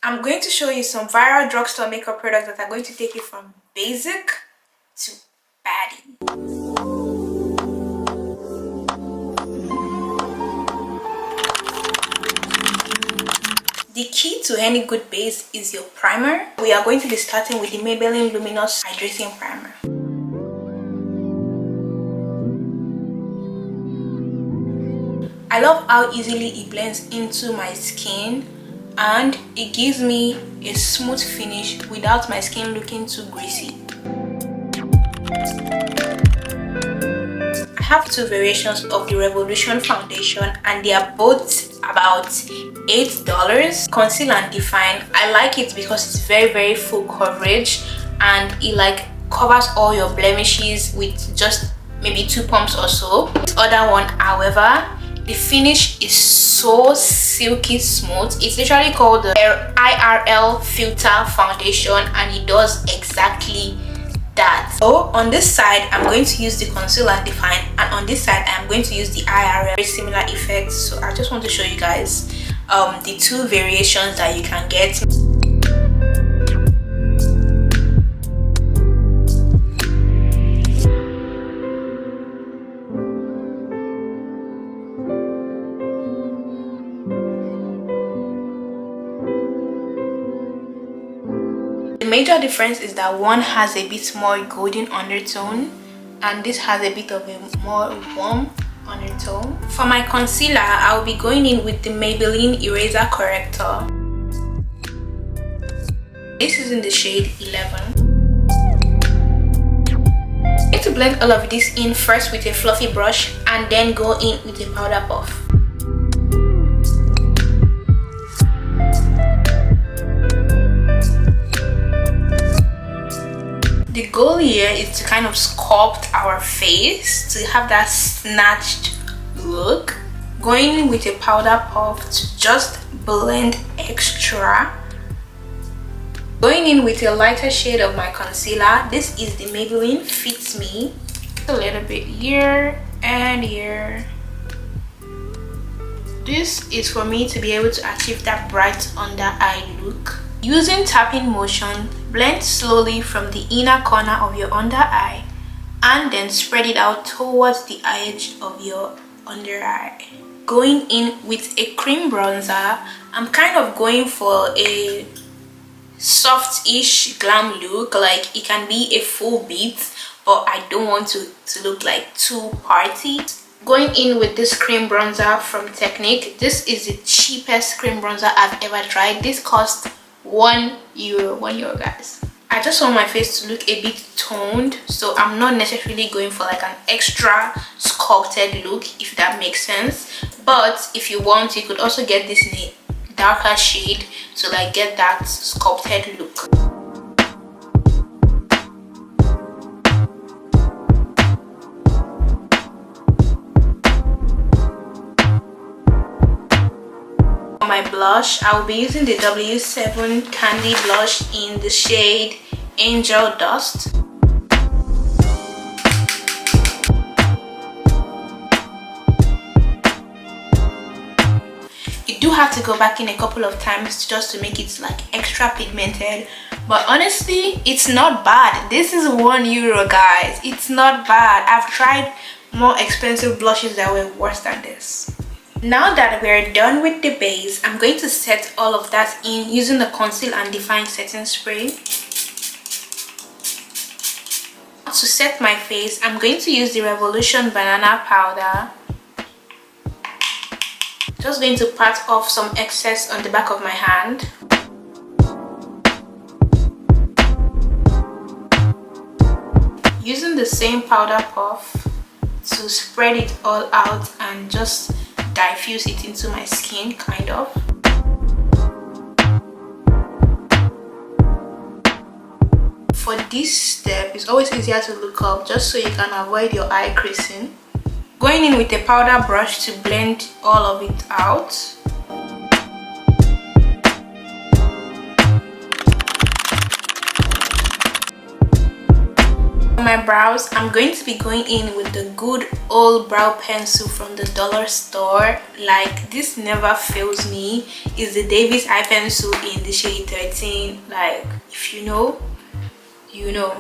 I'm going to show you some viral drugstore makeup products that are going to take you from basic to baddie. The key to any good base is your primer. We are going to be starting with the Maybelline Luminous Hydrating Primer. I love how easily it blends into my skin and it gives me a smooth finish without my skin looking too greasy. I have two variations of the Revolution foundation and they are both about $8. Conceal and Define. I like it because it's very full coverage and it like covers all your blemishes with just maybe 2 pumps or so. This other one, however, the finish is so silky smooth. It's literally called the IRL Filter Foundation and it does exactly that. So on this side I'm going to use the Conceal and Define and on this side I'm going to use the IRL. Very similar effects, so I just want to show you guys the two variations that you can get. The major difference is that one has a bit more golden undertone and this has a bit of a more warm undertone. For my concealer, I'll be going in with the Maybelline Eraser Corrector. This is in the shade 11. I'm going to blend all of this in first with a fluffy brush and then go in with a powder puff. The goal here is to kind of sculpt our face to have that snatched look. Going in with a powder puff to just blend extra. Going in with a lighter shade of my concealer. This is the Maybelline Fit Me. A little bit here and here. This is for me to be able to achieve that bright under eye look. Using tapping motion, blend slowly from the inner corner of your under eye and then spread it out towards the edge of your under eye. Going in with a cream bronzer, I'm kind of going for a soft-ish glam look. Like it can be a full beat, but I don't want to look like too party. Going in with this cream bronzer from Technic. This is the cheapest cream bronzer I've ever tried. This cost €1 guys. I just want my face to look a bit toned, so I'm not necessarily going for like an extra sculpted look, if that makes sense. But if you want, you could also get this in a darker shade to like get that sculpted look. For my blush, I will be using the W7 Candy Blush in the shade Angel Dust. You do have to go back in a couple of times just to make it like extra pigmented, but honestly it's not bad. This is €1 guys. It's not bad. I've tried more expensive blushes that were worse than this. Now that we're done with the base, I'm going to set all of that in using the Conceal and Define setting spray. To set my face, I'm going to use the Revolution Banana Powder. Just going to pat off some excess on the back of my hand. Using the same powder puff to spread it all out and just diffuse it into my skin, kind of. For this step, it's always easier to look up just so you can avoid your eye creasing. Going in with a powder brush to blend all of it out. For my brows, I'm going to be going in with the good old brow pencil from the dollar store. Like, this never fails me. It's the Davis eye pencil in the shade 13. Like, if you know, you know.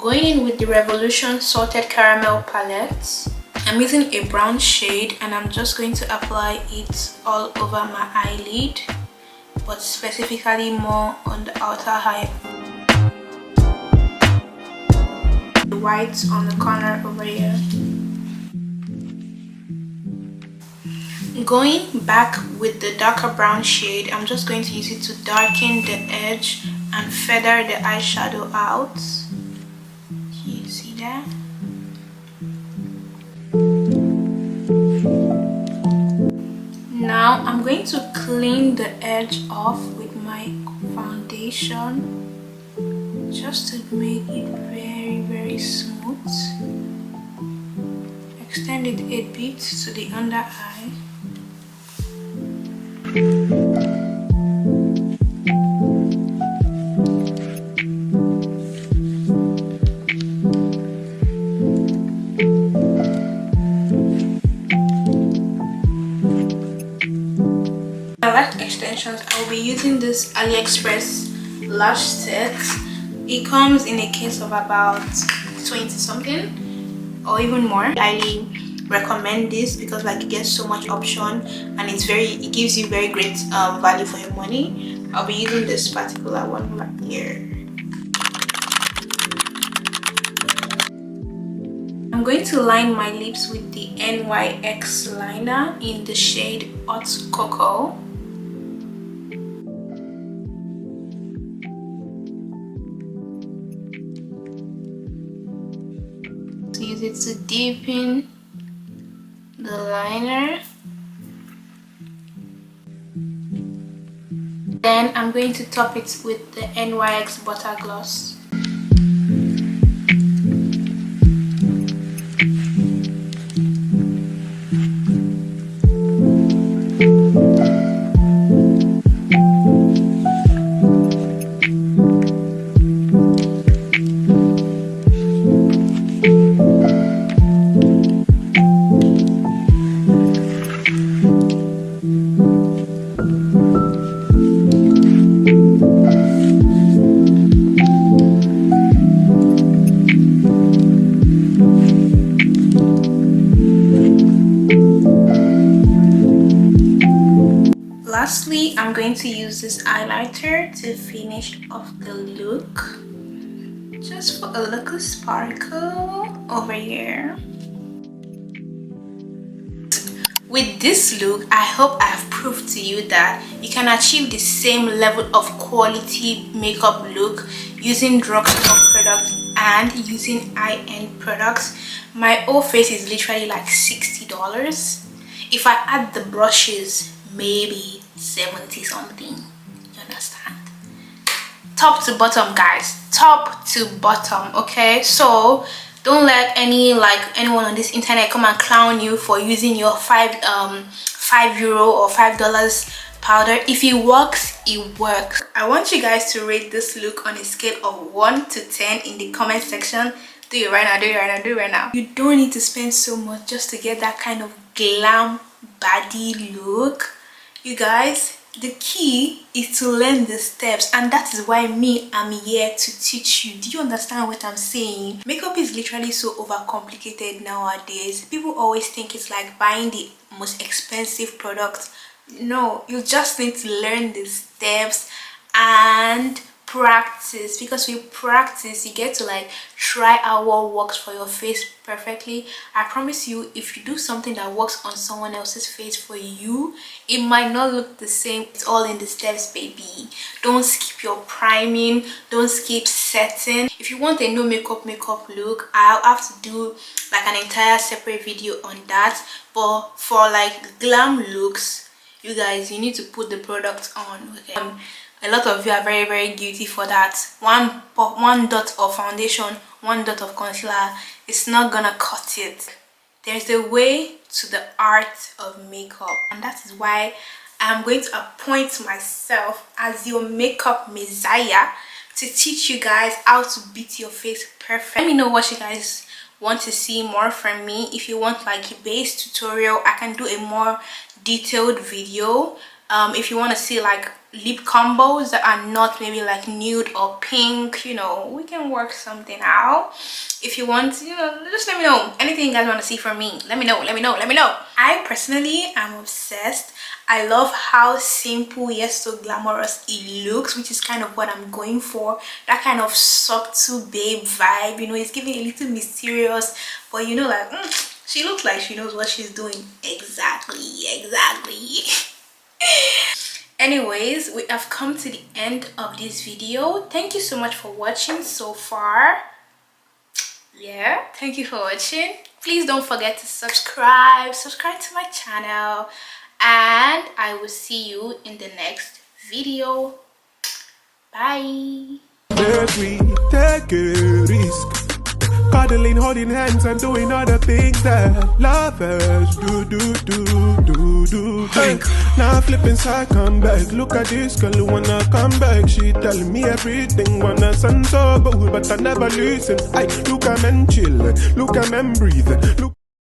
Going in with the Revolution Salted Caramel Palette. I'm using a brown shade and I'm just going to apply it all over my eyelid, but specifically more on the outer eye. The white on the corner over here. Going back with the darker brown shade, I'm just going to use it to darken the edge and feather the eyeshadow out. You see that? Now I'm going to clean the edge off with my foundation just to make it very smooth. Extend it a bit to the under eye. Extensions, I will be using this AliExpress lash set. It comes in a case of about 20 something or even more. I highly recommend this because like you get so much option and it gives you very great value for your money. I'll be using this particular one right here. I'm going to line my lips with the NYX liner in the shade Hot Cocoa. Use it to deepen the liner. Then I'm going to top it with the NYX Butter Gloss. Lastly, I'm going to use this highlighter to finish off the look, just for a little sparkle over here. With this look, I hope I have proved to you that you can achieve the same level of quality makeup look using drugstore products and using high-end products. My whole face is literally like $60. If I add the brushes, maybe 70 something. You understand? Top to bottom, guys, top to bottom. Okay, so don't let anyone on this internet come and clown you for using your €5 or $5 powder. If it works, it works. I want you guys to rate this look on a scale of 1 to 10 in the comment section. Do it right now, do it right now, do it right now. You don't need to spend so much just to get that kind of glam baddie look. You guys, the key is to learn the steps, and that is why I'm here to teach you. Do you understand what I'm saying? Makeup is literally so overcomplicated nowadays. People always think it's like buying the most expensive product. No, you just need to learn the steps and practice, because with practice you get to like try out what works for your face perfectly. I promise you, if you do something that works on someone else's face for you, it might not look the same. It's all in the steps, baby. Don't skip your priming, don't skip setting. If you want a no makeup look, I'll have to do like an entire separate video on that. But for like glam looks, you guys, you need to put the product on, okay? A lot of you are very, very guilty for that. One dot of foundation, one dot of concealer, it's not gonna cut it. There's a way to the art of makeup, and that is why I'm going to appoint myself as your makeup messiah to teach you guys how to beat your face perfect. Let me know what you guys want to see more from me. If you want like a base tutorial, I can do a more detailed video. If you want to see like lip combos that are not maybe like nude or pink, you know, we can work something out. If you want, you know, just let me know. Anything you guys want to see from me, let me know. I personally am obsessed. I love how simple yet so glamorous it looks, which is kind of what I'm going for. That kind of subtle babe vibe, you know, it's giving a little mysterious, but you know, like she looks like she knows what she's doing. Exactly. Anyways, we have come to the end of this video. Thank you so much for watching so far. Yeah, thank you for watching. Please don't forget to subscribe to my channel, and I will see you in the next video. Bye. Take a risk. Cuddling, holding hands and doing other things that lovers do. Hey, now flipping side, come back. Look at this girl who wanna come back. She telling me everything, wanna sound so good, but I never listen. Hey, look at men chillin', look at men breathing. Look